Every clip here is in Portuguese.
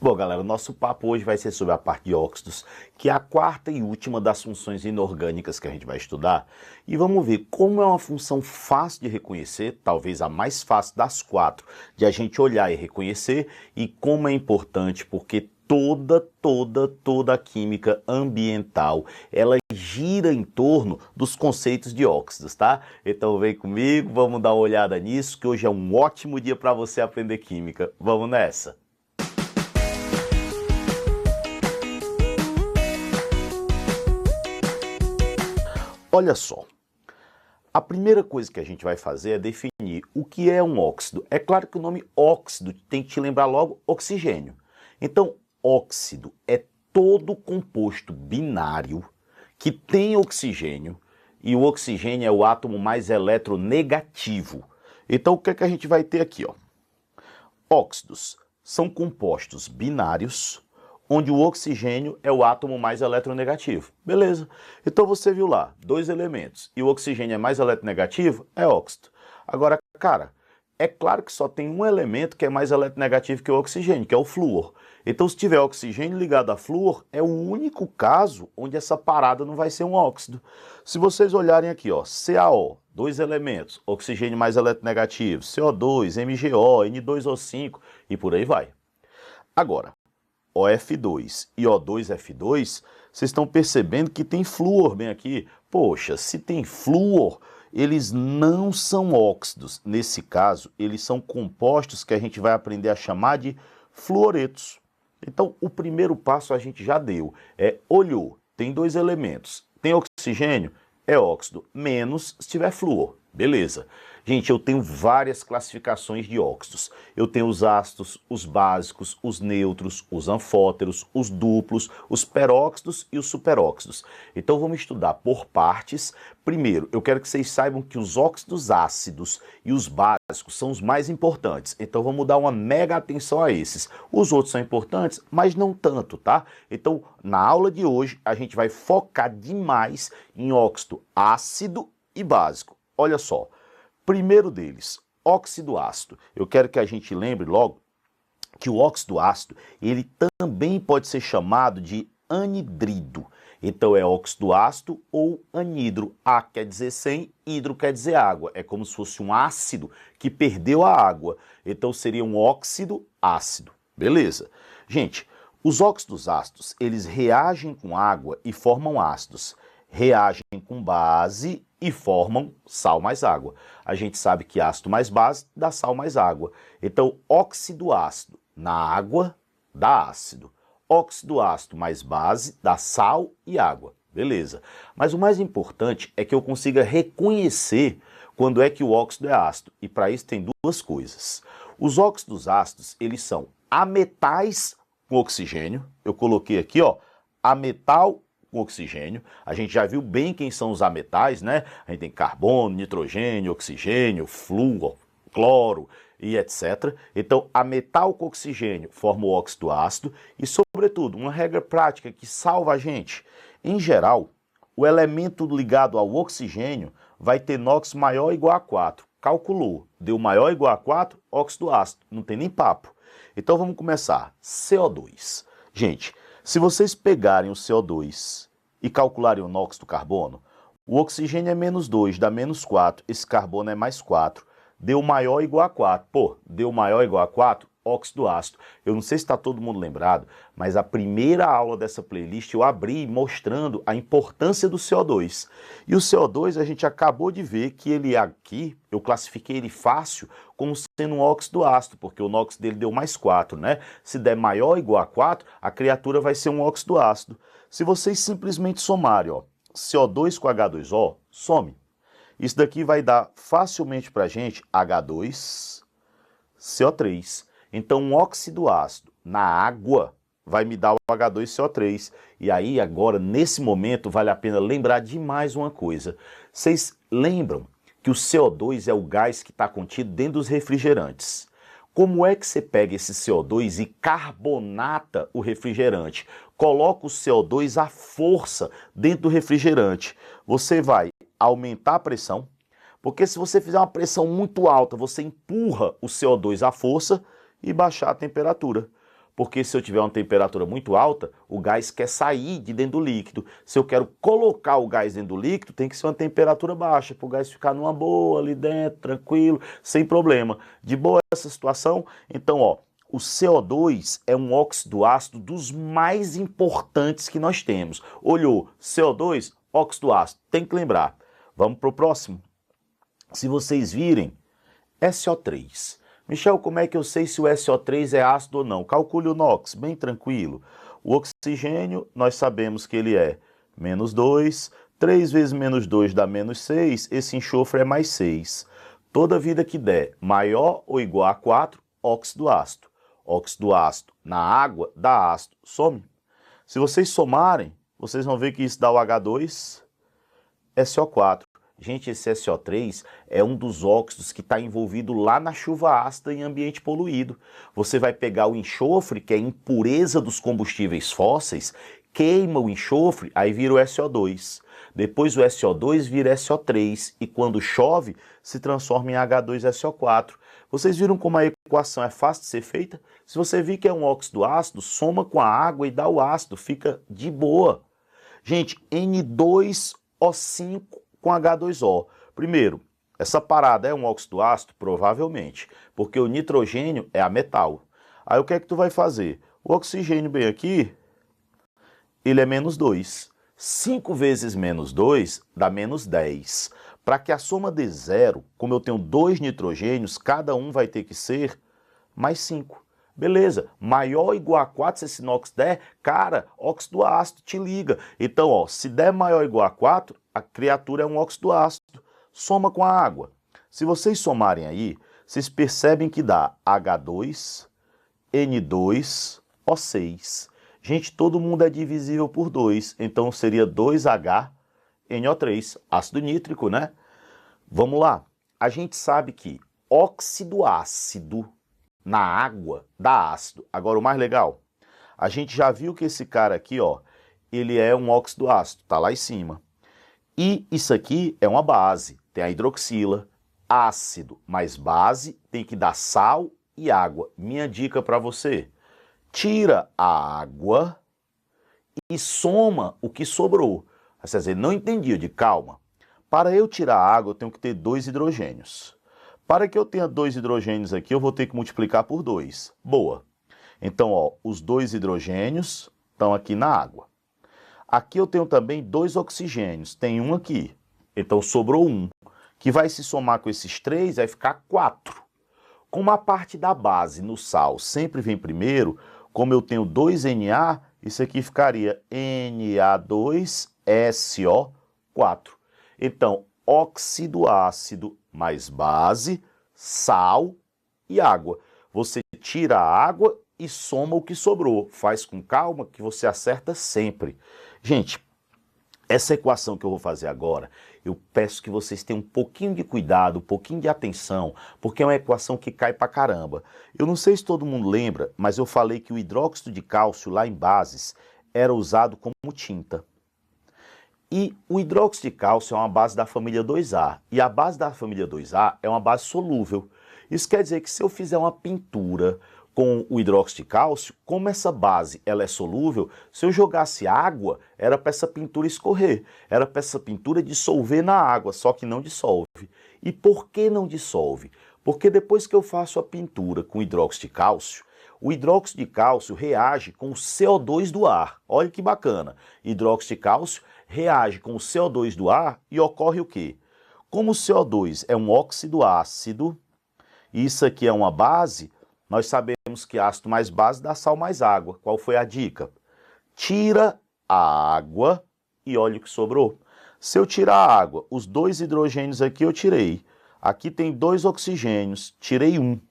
Bom, galera, o nosso papo hoje vai ser sobre a parte de óxidos, que é a quarta e última das funções inorgânicas que a gente vai estudar. E vamos ver como é uma função fácil de reconhecer, talvez a mais fácil das quatro, de a gente olhar e reconhecer, e como é importante, porque toda a química ambiental, ela gira em torno dos conceitos de óxidos, tá? Então vem comigo, vamos dar uma olhada nisso, que hoje é um ótimo dia para você aprender química. Vamos nessa! Olha só, a primeira coisa que a gente vai fazer é definir o que é um óxido. É claro que o nome óxido tem que te lembrar logo oxigênio. Então, óxido é todo composto binário que tem oxigênio e o oxigênio é o átomo mais eletronegativo. Então, o que é que a gente vai ter aqui, ó? Óxidos são compostos binários onde o oxigênio é o átomo mais eletronegativo. Beleza. Então você viu lá, dois elementos, e o oxigênio é mais eletronegativo, é óxido. Agora, cara, é claro que só tem um elemento que é mais eletronegativo que o oxigênio, que é o flúor. Então, se tiver oxigênio ligado a flúor, é o único caso onde essa parada não vai ser um óxido. Se vocês olharem aqui, ó, CaO, dois elementos, oxigênio mais eletronegativo, CO2, MgO, N2O5 e por aí vai. Agora, OF2 e O2F2, vocês estão percebendo que tem flúor bem aqui. Poxa, se tem flúor, eles não são óxidos. Nesse caso, eles são compostos que a gente vai aprender a chamar de fluoretos. Então, o primeiro passo a gente já deu. Olhou, tem dois elementos. Tem oxigênio? É óxido, menos se tiver flúor. Beleza. Gente, eu tenho várias classificações de óxidos. Eu tenho os ácidos, os básicos, os neutros, os anfóteros, os duplos, os peróxidos e os superóxidos. Então vamos estudar por partes. Primeiro, eu quero que vocês saibam que os óxidos ácidos e os básicos são os mais importantes. Então vamos dar uma mega atenção a esses. Os outros são importantes, mas não tanto, tá? Então, na aula de hoje, a gente vai focar demais em óxido ácido e básico. Olha só. Primeiro deles, óxido ácido. Eu quero que a gente lembre logo que o óxido ácido, ele também pode ser chamado de anidrido. Então é óxido ácido ou anidro. A quer dizer sem, hidro quer dizer água. É como se fosse um ácido que perdeu a água. Então seria um óxido ácido. Beleza. Gente, os óxidos ácidos, eles reagem com água e formam ácidos. Reagem com base e formam sal mais água. A gente sabe que ácido mais base dá sal mais água. Então, óxido ácido na água dá ácido. Óxido ácido mais base dá sal e água. Beleza. Mas o mais importante é que eu consiga reconhecer quando é que o óxido é ácido. E para isso tem duas coisas. Os óxidos ácidos, eles são ametais com oxigênio. Eu coloquei aqui, ó, ametal com oxigênio. A gente já viu bem quem são os ametais, né? A gente tem carbono, nitrogênio, oxigênio, flúor, cloro e etc. Então, ametal com oxigênio forma o óxido ácido e, sobretudo, uma regra prática que salva a gente. Em geral, o elemento ligado ao oxigênio vai ter NOx maior ou igual a 4. Calculou, deu maior ou igual a 4, óxido ácido. Não tem nem papo. Então, vamos começar. CO2. Gente, se vocês pegarem o CO2 e calcularem o NOx do carbono, o oxigênio é menos 2, dá menos 4, esse carbono é mais 4, deu maior ou igual a 4. Pô, deu maior ou igual a 4, óxido ácido. Eu não sei se está todo mundo lembrado, mas a primeira aula dessa playlist eu abri mostrando a importância do CO2. E o CO2 a gente acabou de ver que ele aqui, eu classifiquei ele fácil como sendo um óxido ácido, porque o NOx dele deu mais 4, né? Se der maior ou igual a 4, a criatura vai ser um óxido ácido. Se vocês simplesmente somarem, ó, CO2 com H2O, some. Isso daqui vai dar facilmente para a gente H2CO3. Então, um óxido ácido na água vai me dar o H2CO3. E aí, agora, nesse momento, vale a pena lembrar de mais uma coisa. Vocês lembram que o CO2 é o gás que está contido dentro dos refrigerantes? Como é que você pega esse CO2 e carbonata o refrigerante? Coloca o CO2 à força dentro do refrigerante. Você vai aumentar a pressão, porque se você fizer uma pressão muito alta, você empurra o CO2 à força e baixar a temperatura. porque se eu tiver uma temperatura muito alta, o gás quer sair de dentro do líquido. Se eu quero colocar o gás dentro do líquido, tem que ser uma temperatura baixa, para o gás ficar numa boa ali dentro, tranquilo, sem problema. De boa essa situação? Então, ó, o CO2 é um óxido ácido dos mais importantes que nós temos. Olhou, CO2, óxido ácido, tem que lembrar. Vamos para o próximo. Se vocês virem, SO3. Michel, como é que eu sei se o SO3 é ácido ou não? Calcule o NOx, bem tranquilo. O oxigênio, nós sabemos que ele é -2, 3 vezes -2 dá -6, esse enxofre é mais 6. Toda vida que der maior ou igual a 4, óxido ácido. Óxido ácido na água dá ácido, some. Se vocês somarem, vocês vão ver que isso dá o H2, SO4. Gente, esse SO3 é um dos óxidos que está envolvido lá na chuva ácida em ambiente poluído. Você vai pegar o enxofre, que é a impureza dos combustíveis fósseis, queima o enxofre, aí vira o SO2. Depois o SO2 vira SO3 e quando chove se transforma em H2SO4. Vocês viram como a equação é fácil de ser feita? Se você vir que é um óxido ácido, soma com a água e dá o ácido, fica de boa. Gente, N2O5 com H2O. Primeiro, essa parada é um óxido ácido? Provavelmente, porque o nitrogênio é a metal. Aí o que é que tu vai fazer? O oxigênio bem aqui, ele é -2. 5 vezes -2 dá -10. Para que a soma dê zero, como eu tenho 2 nitrogênios, cada um vai ter que ser mais 5. Beleza, maior ou igual a 4, se esse NOx der, cara, óxido ácido, te liga. Então, ó, se der maior ou igual a 4, a criatura é um óxido ácido. Soma com a água. Se vocês somarem aí, vocês percebem que dá H2, N2, O6. Gente, todo mundo é divisível por 2, então seria 2H, NO3, ácido nítrico, né? Vamos lá. A gente sabe que óxido ácido na água dá ácido. Agora, o mais legal, a gente já viu que esse cara aqui, ó, ele é um óxido ácido, tá lá em cima. E isso aqui é uma base, tem a hidroxila, ácido mais base, tem que dar sal e água. Minha dica para você, tira a água e soma o que sobrou. Você vai dizer, não entendi, de calma. Para eu tirar a água, eu tenho que ter 2 hidrogênios. Para que eu tenha 2 hidrogênios aqui, eu vou ter que multiplicar por 2. Boa. Então, ó, os 2 hidrogênios estão aqui na água. Aqui eu tenho também 2 oxigênios. Tem um aqui. Então, sobrou um. Que vai se somar com esses 3, vai ficar 4. Como a parte da base no sal sempre vem primeiro, como eu tenho 2Na, isso aqui ficaria Na2SO4. Então, óxido ácido mais base, sal e água. Você tira a água e soma o que sobrou. Faz com calma que você acerta sempre. Gente, essa equação que eu vou fazer agora, eu peço que vocês tenham um pouquinho de cuidado, um pouquinho de atenção, porque é uma equação que cai pra caramba. Eu não sei se todo mundo lembra, mas eu falei que o hidróxido de cálcio lá em bases era usado como tinta. E o hidróxido de cálcio é uma base da família 2A, e a base da família 2A é uma base solúvel. Isso quer dizer que se eu fizer uma pintura com o hidróxido de cálcio, como essa base ela é solúvel, se eu jogasse água, era para essa pintura escorrer, era para essa pintura dissolver na água, só que não dissolve. E por que não dissolve? Porque depois que eu faço a pintura com hidróxido de cálcio, o hidróxido de cálcio reage com o CO2 do ar. Olha que bacana. Hidróxido de cálcio reage com o CO2 do ar e ocorre o quê? Como o CO2 é um óxido ácido, e isso aqui é uma base, nós sabemos que ácido mais base dá sal mais água. Qual foi a dica? Tira a água e olha o que sobrou. Se eu tirar a água, os 2 hidrogênios aqui eu tirei. Aqui tem 2 oxigênios, tirei um.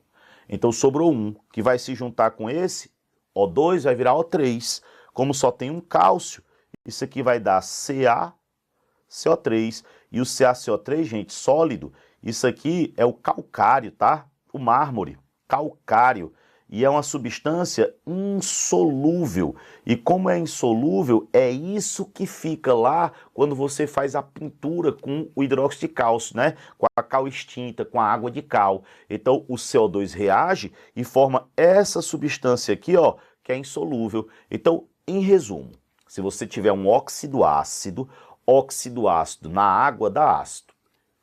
Então sobrou um, que vai se juntar com esse, O2 vai virar O3. Como só tem um cálcio, isso aqui vai dar CaCO3. E o CaCO3, gente, sólido, isso aqui é o calcário, tá? O mármore, calcário. E é uma substância insolúvel. E como é insolúvel, é isso que fica lá quando você faz a pintura com o hidróxido de cálcio, né? Com a cal extinta, com a água de cal. Então o CO2 reage e forma essa substância aqui, ó, que é insolúvel. Então, em resumo, se você tiver um óxido ácido na água dá ácido.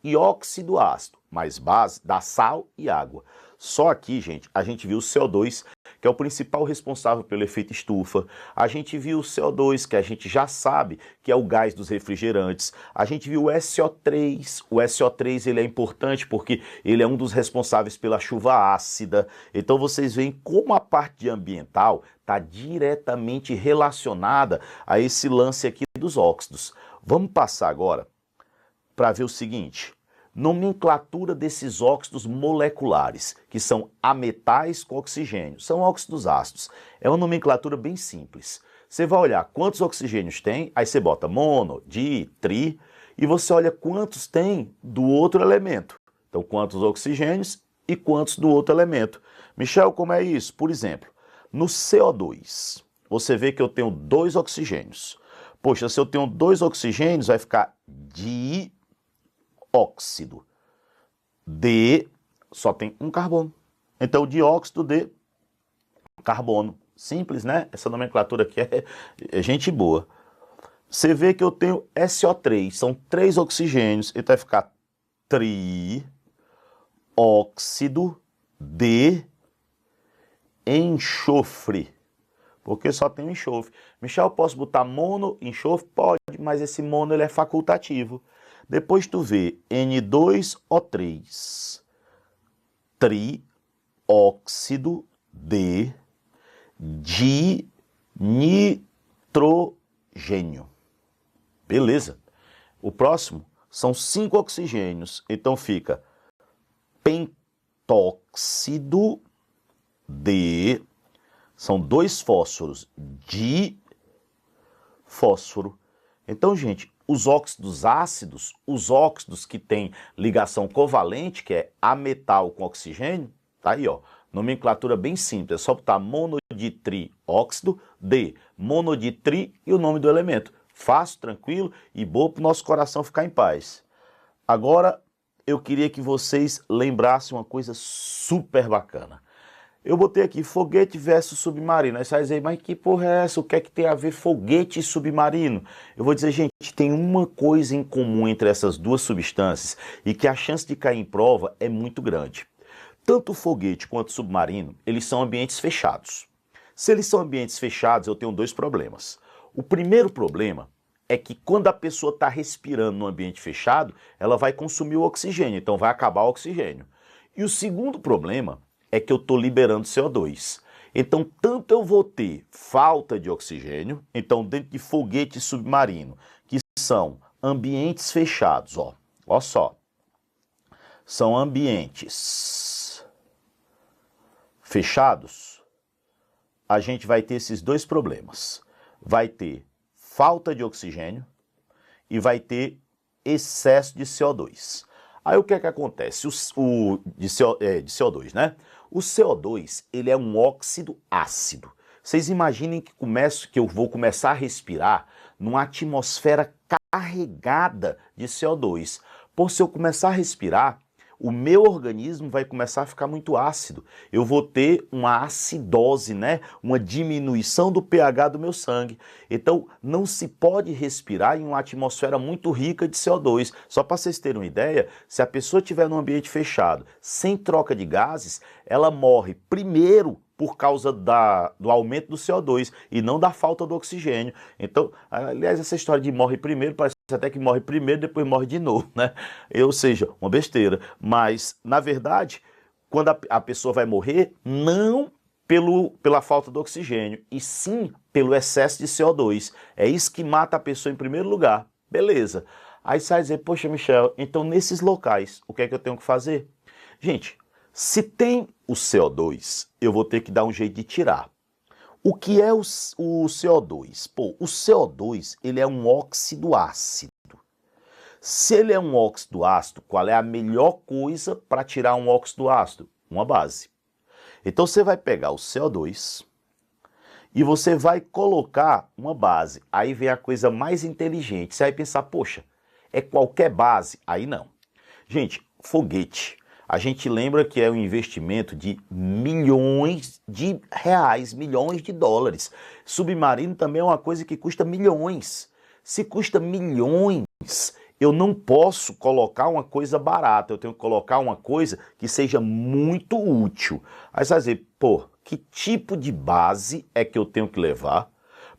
E óxido ácido mais base dá sal e água. Só aqui, gente, a gente viu o CO2, que é o principal responsável pelo efeito estufa. A gente viu o CO2, que a gente já sabe que é o gás dos refrigerantes. A gente viu o SO3. O SO3 ele é importante porque ele é um dos responsáveis pela chuva ácida. Então vocês veem como a parte ambiental está diretamente relacionada a esse lance aqui dos óxidos. Vamos passar agora para ver o seguinte: nomenclatura desses óxidos moleculares, que são ametais com oxigênio, são óxidos ácidos. É uma nomenclatura bem simples. Você vai olhar quantos oxigênios tem, aí você bota mono, di, tri, e você olha quantos tem do outro elemento. Então, quantos oxigênios e quantos do outro elemento. Michel, como é isso? Por exemplo, no CO2, você vê que eu tenho 2 oxigênios. Poxa, se eu tenho 2 oxigênios, vai ficar dióxido. D só tem um carbono. Então, dióxido de carbono. Simples, né? Essa nomenclatura aqui é gente boa. Você vê que eu tenho SO3, são 3 oxigênios, então vai ficar trióxido de enxofre. Porque só tem um enxofre. Michel, posso botar mono, enxofre? Pode, mas esse mono ele é facultativo. Depois tu vê N2O3, trióxido de dinitrogênio. Beleza. O próximo são 5 oxigênios, então fica pentóxido de... São 2 fósforos, difósforo. Então, gente, os óxidos ácidos, os óxidos que têm ligação covalente, que é ametal com oxigênio, tá aí, ó, nomenclatura bem simples, é só botar monoditrióxido de monoditri e o nome do elemento. Fácil, tranquilo e bom para o nosso coração ficar em paz. Agora, eu queria que vocês lembrassem uma coisa super bacana. Eu botei aqui foguete versus submarino. Aí você vai dizer, mas que porra é essa? O que é que tem a ver foguete e submarino? Eu vou dizer, gente, tem uma coisa em comum entre essas duas substâncias e que a chance de cair em prova é muito grande. Tanto o foguete quanto o submarino, eles são ambientes fechados. Se eles são ambientes fechados, eu tenho 2 problemas. O primeiro problema é que quando a pessoa está respirando no ambiente fechado, ela vai consumir o oxigênio, então vai acabar o oxigênio. E o segundo problema é que eu estou liberando CO2. Então, tanto eu vou ter falta de oxigênio, então dentro de foguete submarino, que são ambientes fechados, ó só, são ambientes fechados, a gente vai ter esses 2 problemas. Vai ter falta de oxigênio e vai ter excesso de CO2. Aí o que é que acontece? De CO2, né? O CO2, ele é um óxido ácido. Vocês imaginem que eu vou começar a respirar numa atmosfera carregada de CO2. Por se eu começar a respirar, o meu organismo vai começar a ficar muito ácido. Eu vou ter uma acidose, né? Uma diminuição do pH do meu sangue. Então, não se pode respirar em uma atmosfera muito rica de CO2. Só para vocês terem uma ideia, se a pessoa estiver num ambiente fechado, sem troca de gases, ela morre primeiro por causa do aumento do CO2 e não da falta do oxigênio. Então, aliás, essa história de morre primeiro, parece até que morre primeiro, depois morre de novo, né? Ou seja, uma besteira. Mas, na verdade, quando a pessoa vai morrer, não pela falta do oxigênio, e sim pelo excesso de CO2. É isso que mata a pessoa em primeiro lugar. Beleza. Aí você vai dizer, poxa, Michel, então nesses locais, o que é que eu tenho que fazer? Gente, se tem o CO2, eu vou ter que dar um jeito de tirar. O que é o CO2? Pô, o CO2, ele é um óxido ácido. Se ele é um óxido ácido, qual é a melhor coisa para tirar um óxido ácido? Uma base. Então você vai pegar o CO2 e você vai colocar uma base. Aí vem a coisa mais inteligente. Você vai pensar, poxa, é qualquer base? Aí não. Gente, foguete. A gente lembra que é um investimento de milhões de reais, milhões de dólares. Submarino também é uma coisa que custa milhões. Se custa milhões, eu não posso colocar uma coisa barata, eu tenho que colocar uma coisa que seja muito útil. Aí você vai dizer, pô, que tipo de base é que eu tenho que levar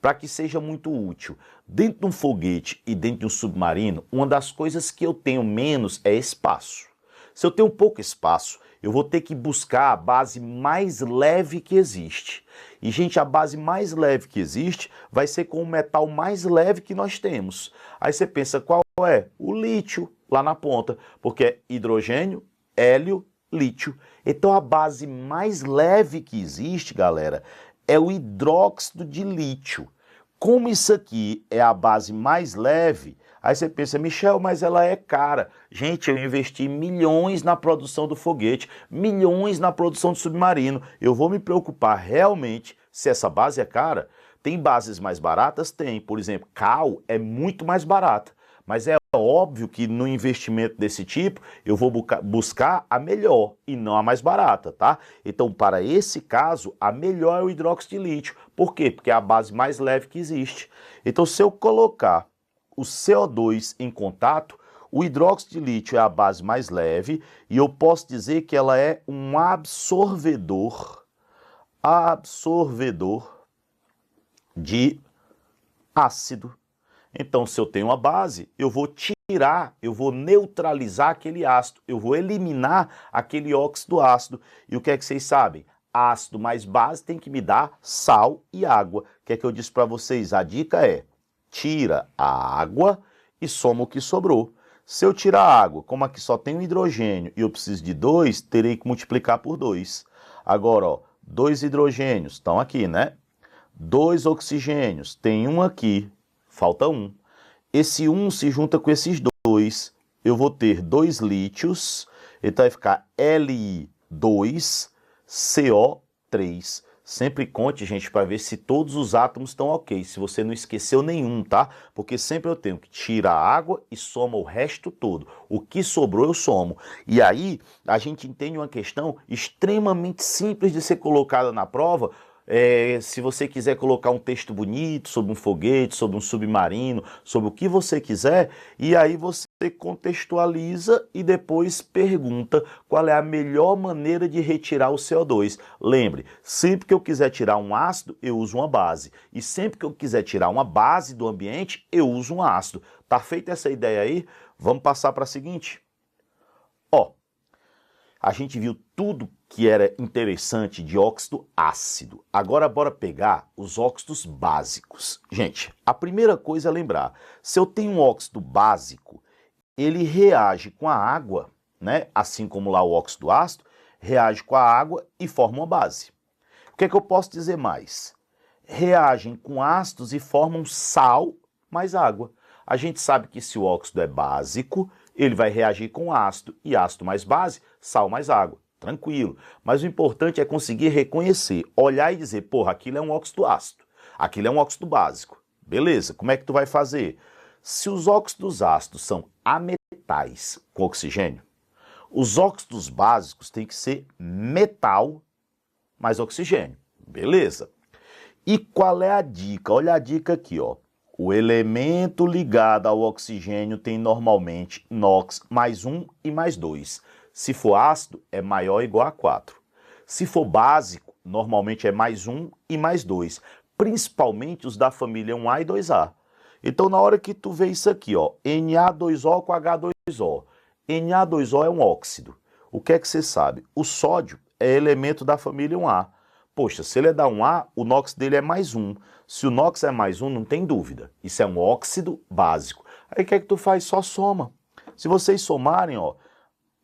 para que seja muito útil? Dentro de um foguete e dentro de um submarino, uma das coisas que eu tenho menos é espaço. Se eu tenho pouco espaço, eu vou ter que buscar a base mais leve que existe. E, gente, a base mais leve que existe vai ser com o metal mais leve que nós temos. Aí você pensa, qual é? O lítio, lá na ponta, porque é hidrogênio, hélio, lítio. Então a base mais leve que existe, galera, é o hidróxido de lítio. Como isso aqui é a base mais leve, aí você pensa, Michel, mas ela é cara. Gente, eu investi milhões na produção do foguete, milhões na produção do submarino. Eu vou me preocupar realmente se essa base é cara? Tem bases mais baratas? Tem. Por exemplo, cal é muito mais barata. Mas é óbvio que no investimento desse tipo, eu vou buscar a melhor e não a mais barata, tá? Então, para esse caso, a melhor é o hidróxido de lítio. Por quê? Porque é a base mais leve que existe. Então, se eu colocar o CO2 em contato, o hidróxido de lítio é a base mais leve e eu posso dizer que ela é um absorvedor de ácido. Então, se eu tenho uma base, eu vou tirar, eu vou neutralizar aquele ácido, eu vou eliminar aquele óxido ácido. E o que é que vocês sabem? Ácido mais base tem que me dar sal e água. O que é que eu disse para vocês? A dica é, tira a água e soma o que sobrou. Se eu tirar a água, como aqui só tem um hidrogênio e eu preciso de 2, terei que multiplicar por 2. Agora, ó, 2 hidrogênios estão aqui, né? 2 oxigênios, tem um aqui. Falta 1. Esse 1 se junta com esses 2. Eu vou ter 2 lítios. Então vai ficar Li2CO3. Sempre conte, gente, para ver se todos os átomos estão ok. Se você não esqueceu nenhum, tá? Porque sempre eu tenho que tirar a água e soma o resto todo. O que sobrou eu somo. E aí a gente entende uma questão extremamente simples de ser colocada na prova. Se você quiser colocar um texto bonito sobre um foguete, sobre um submarino, sobre o que você quiser, e aí você contextualiza e depois pergunta qual é a melhor maneira de retirar o CO2. Lembre, sempre que eu quiser tirar um ácido, eu uso uma base. E sempre que eu quiser tirar uma base do ambiente, eu uso um ácido. Tá feita essa ideia aí? Vamos passar para a seguinte. Ó, a gente viu tudo que era interessante de óxido ácido. Agora bora pegar os óxidos básicos. Gente, a primeira coisa é lembrar, se eu tenho um óxido básico, ele reage com a água, né? Assim como lá o óxido ácido, reage com a água e forma uma base. O que é que eu posso dizer mais? Reagem com ácidos e formam sal mais água. A gente sabe que se o óxido é básico, ele vai reagir com ácido, e ácido mais base, sal mais água. Tranquilo. Mas o importante é conseguir reconhecer, olhar e dizer, porra, aquilo é um óxido ácido, aquilo é um óxido básico. Beleza, como é que tu vai fazer? Se os óxidos ácidos são ametais com oxigênio, os óxidos básicos têm que ser metal mais oxigênio. Beleza. E qual é a dica? Olha a dica aqui, ó. O elemento ligado ao oxigênio tem normalmente NOx mais 1 e mais 2. Se for ácido, é maior ou igual a 4. Se for básico, normalmente é mais 1 e mais 2. Principalmente os da família 1A e 2A. Então, na hora que tu vê isso aqui, ó, Na2O com H2O. Na2O é um óxido. O que é que você sabe? O sódio é elemento da família 1A. Poxa, se ele é da 1A, o NOx dele é mais 1. Se o NOx é mais 1, não tem dúvida. Isso é um óxido básico. Aí o que é que tu faz? Só soma. Se vocês somarem, ó,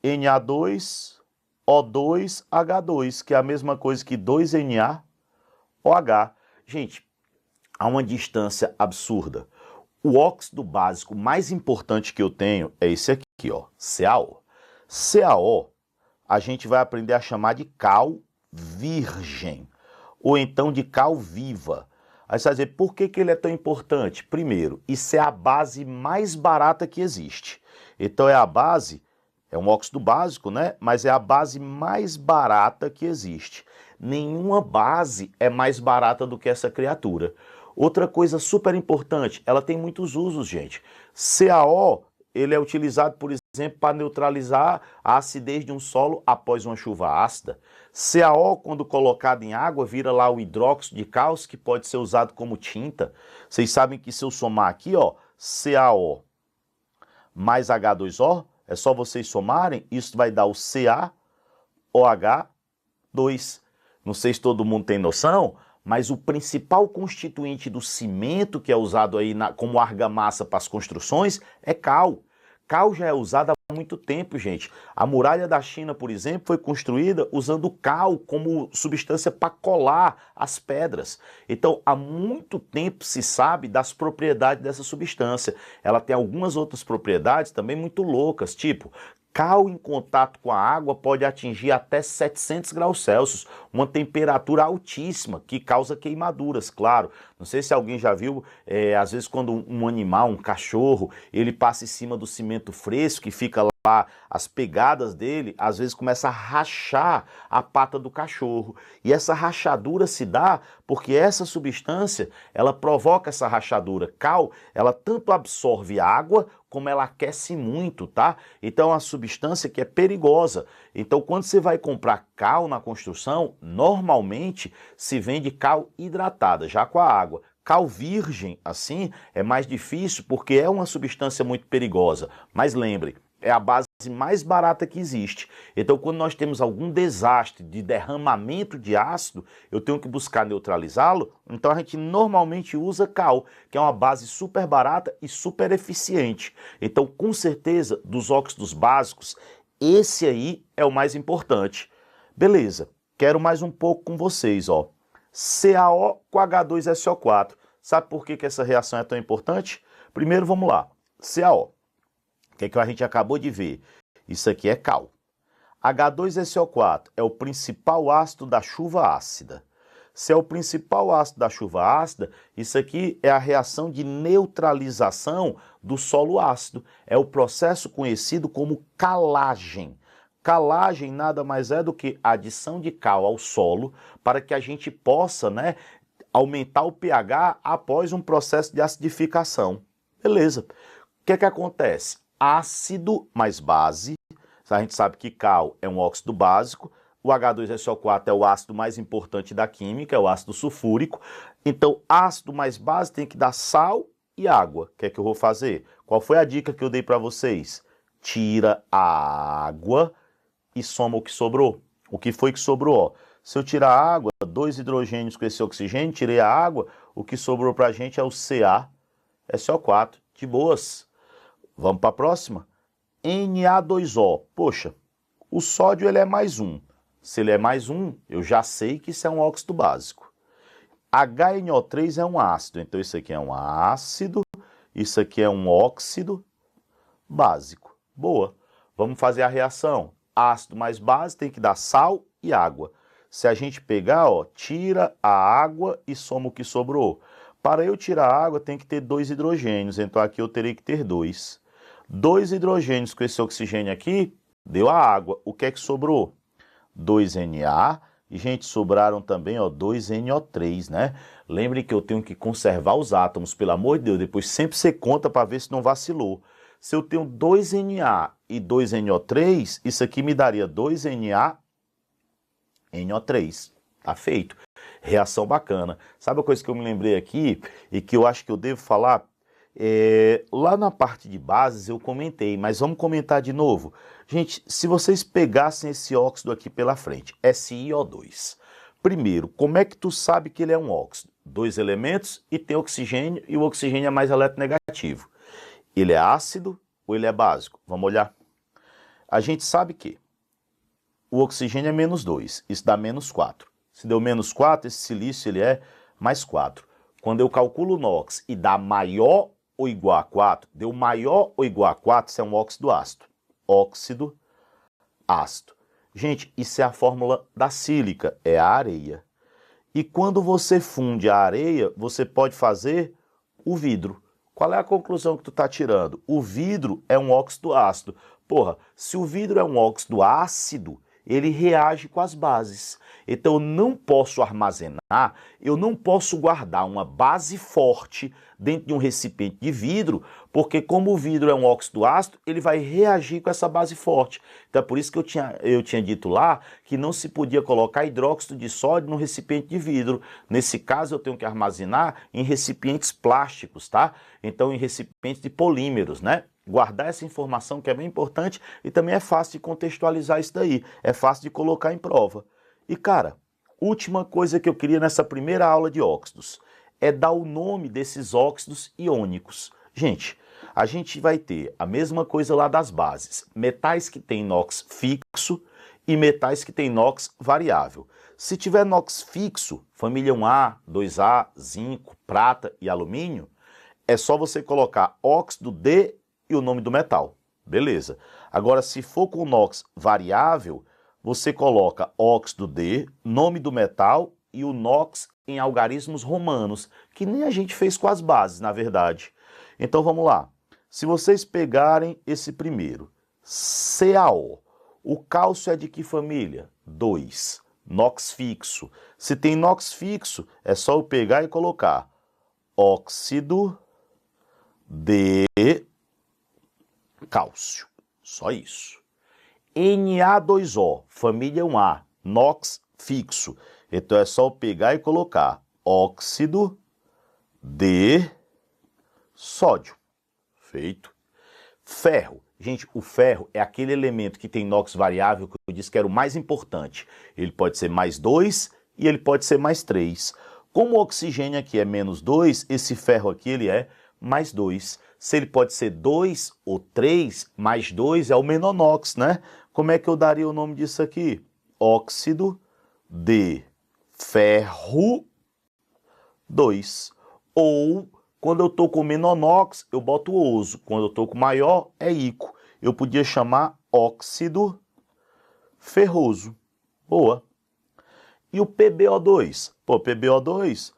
Na2, O2, H2, que é a mesma coisa que 2Na, OH. Gente, há uma distância absurda. O óxido básico mais importante que eu tenho é esse aqui, ó, CaO. CaO, a gente vai aprender a chamar de cal virgem, ou então de cal viva. Aí você vai dizer, por que ele é tão importante? Primeiro, isso é a base mais barata que existe. Então é a base É um óxido básico, né? Mas é a base mais barata que existe. Nenhuma base é mais barata do que essa criatura. Outra coisa super importante, ela tem muitos usos, gente. CaO, ele é utilizado, por exemplo, para neutralizar a acidez de um solo após uma chuva ácida. CaO, quando colocado em água, vira lá o hidróxido de cálcio, que pode ser usado como tinta. Vocês sabem que se eu somar aqui, ó, CaO mais H2O, é só vocês somarem, isso vai dar o CaOH2. Não sei se todo mundo tem noção, mas o principal constituinte do cimento que é usado aí como argamassa para as construções é cal. Cal já é usado há muito tempo, gente. A muralha da China, por exemplo, foi construída usando cal como substância para colar as pedras. Então, há muito tempo se sabe das propriedades dessa substância. Ela tem algumas outras propriedades também muito loucas, tipo, cal em contato com a água pode atingir até 700 graus Celsius, uma temperatura altíssima que causa queimaduras, claro. Não sei se alguém já viu, às vezes quando um animal, um cachorro, ele passa em cima do cimento fresco que fica lá, as pegadas dele, às vezes começa a rachar a pata do cachorro. E essa rachadura se dá porque essa substância, ela provoca essa rachadura. Cal, ela tanto absorve água como ela aquece muito, tá? Então é uma substância que é perigosa. Então quando você vai comprar cal na construção, normalmente se vende cal hidratada, já com a água. Cal virgem, assim, é mais difícil porque é uma substância muito perigosa. Mas lembre, é a base mais barata que existe. Então, quando nós temos algum desastre de derramamento de ácido, eu tenho que buscar neutralizá-lo, então a gente normalmente usa cal, que é uma base super barata e super eficiente. Então, com certeza, dos óxidos básicos, esse aí é o mais importante. Beleza, quero mais um pouco com vocês, ó. CaO com H2SO4. Sabe por que essa reação é tão importante? Primeiro, vamos lá. CaO. O que a gente acabou de ver? Isso aqui é cal. H2SO4 é o principal ácido da chuva ácida. Se é o principal ácido da chuva ácida, isso aqui é a reação de neutralização do solo ácido. É o processo conhecido como calagem. Calagem nada mais é do que a adição de cal ao solo para que a gente possa, né, aumentar o pH após um processo de acidificação. Beleza. O que acontece? Ácido mais base, a gente sabe que cal é um óxido básico, o H2SO4 é o ácido mais importante da química, é o ácido sulfúrico, então ácido mais base tem que dar sal e água. O que é que eu vou fazer? Qual foi a dica que eu dei para vocês? Tira a água e soma o que sobrou. O que foi que sobrou? Ó, se eu tirar a água, 2 hidrogênios com esse oxigênio, tirei a água, o que sobrou para a gente é o CaSO4, de boas. Vamos para a próxima? Na2O. Poxa, o sódio ele é mais um. Se ele é mais um, eu já sei que isso é um óxido básico. HNO3 é um ácido, então isso aqui é um ácido, isso aqui é um óxido básico. Boa. Vamos fazer a reação. Ácido mais base tem que dar sal e água. Se a gente pegar, ó, tira a água e soma o que sobrou. Para eu tirar a água, tem que ter 2 hidrogênios, então aqui eu terei que ter 2. 2 hidrogênios com esse oxigênio aqui, deu a água. O que é que sobrou? 2Na, e, gente, sobraram também, ó, 2NO3, né? Lembre que eu tenho que conservar os átomos, pelo amor de Deus, depois sempre você conta para ver se não vacilou. Se eu tenho 2Na e 2NO3, isso aqui me daria 2NaNO3. Tá feito. Reação bacana. Sabe a coisa que eu me lembrei aqui e que eu acho que eu devo falar? Lá na parte de bases eu comentei, mas vamos comentar de novo. Gente, se vocês pegassem esse óxido aqui pela frente, SiO2. Primeiro, como é que tu sabe que ele é um óxido? 2 elementos e tem oxigênio, e o oxigênio é mais eletronegativo. Ele é ácido ou ele é básico? Vamos olhar. A gente sabe que o oxigênio é menos 2, isso dá menos 4. Se deu menos 4, esse silício ele é mais 4. Quando eu calculo o NOx e dá maior ou igual a 4, deu maior ou igual a 4, isso é um óxido ácido. Óxido ácido. Gente, isso é a fórmula da sílica, é a areia. E quando você funde a areia, você pode fazer o vidro. Qual é a conclusão que tu está tirando? O vidro é um óxido ácido. Porra, se o vidro é um óxido ácido, ele reage com as bases. Então eu não posso armazenar, eu não posso guardar uma base forte dentro de um recipiente de vidro, porque como o vidro é um óxido ácido, ele vai reagir com essa base forte. Então é por isso que eu tinha dito lá que não se podia colocar hidróxido de sódio no recipiente de vidro. Nesse caso eu tenho que armazenar em recipientes plásticos, tá? Então em recipientes de polímeros, né? Guardar essa informação que é bem importante e também é fácil de contextualizar isso daí, é fácil de colocar em prova. E cara, última coisa que eu queria nessa primeira aula de óxidos é dar o nome desses óxidos iônicos. Gente, a gente vai ter a mesma coisa lá das bases, metais que tem NOx fixo e metais que tem NOx variável. Se tiver NOx fixo, família 1A, 2A, zinco, prata e alumínio, é só você colocar óxido de e o nome do metal. Beleza. Agora, se for com NOx variável, você coloca óxido de, nome do metal e o NOx em algarismos romanos, que nem a gente fez com as bases, na verdade. Então vamos lá. Se vocês pegarem esse primeiro, CaO, o cálcio é de que família? 2. NOx fixo. Se tem NOx fixo, é só eu pegar e colocar óxido de cálcio. Só isso. Na2O, família 1A, NOx fixo. Então é só eu pegar e colocar óxido de sódio. Feito. Ferro. Gente, o ferro é aquele elemento que tem NOx variável que eu disse que era o mais importante. Ele pode ser mais 2 e ele pode ser mais 3. Como o oxigênio aqui é menos 2, esse ferro aqui ele é mais 2. Se ele pode ser 2 ou 3, mais 2 é o menor NOx, né? Como é que eu daria o nome disso aqui? Óxido de ferro 2. Ou, quando eu estou com menor NOx, eu boto oso. Quando eu estou com maior, é ico. Eu podia chamar óxido ferroso. Boa. E o PbO2? Pô, PbO2,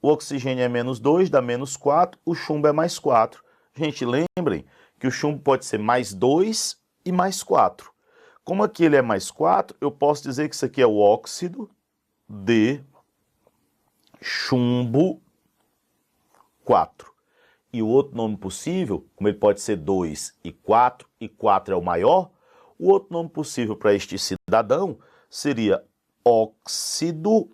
o oxigênio é menos 2, dá menos 4, o chumbo é mais 4. Gente, lembrem que o chumbo pode ser mais 2 e mais 4. Como aqui ele é mais 4, eu posso dizer que isso aqui é o óxido de chumbo 4. E o outro nome possível, como ele pode ser 2 e 4 é o maior, o outro nome possível para este cidadão seria óxido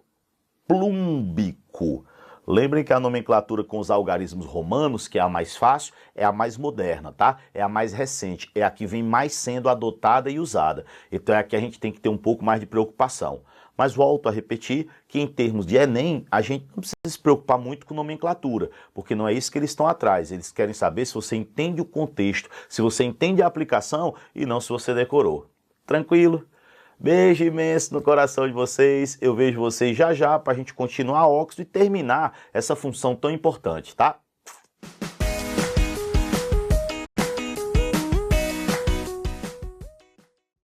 plúmbico. Lembrem que a nomenclatura com os algarismos romanos, que é a mais fácil, é a mais moderna, tá? É a mais recente, é a que vem mais sendo adotada e usada. Então é a que a gente tem que ter um pouco mais de preocupação. Mas volto a repetir que em termos de Enem, a gente não precisa se preocupar muito com nomenclatura, porque não é isso que eles estão atrás. Eles querem saber se você entende o contexto, se você entende a aplicação e não se você decorou. Tranquilo? Beijo imenso no coração de vocês. Eu vejo vocês já já para a gente continuar óxido e terminar essa função tão importante, tá?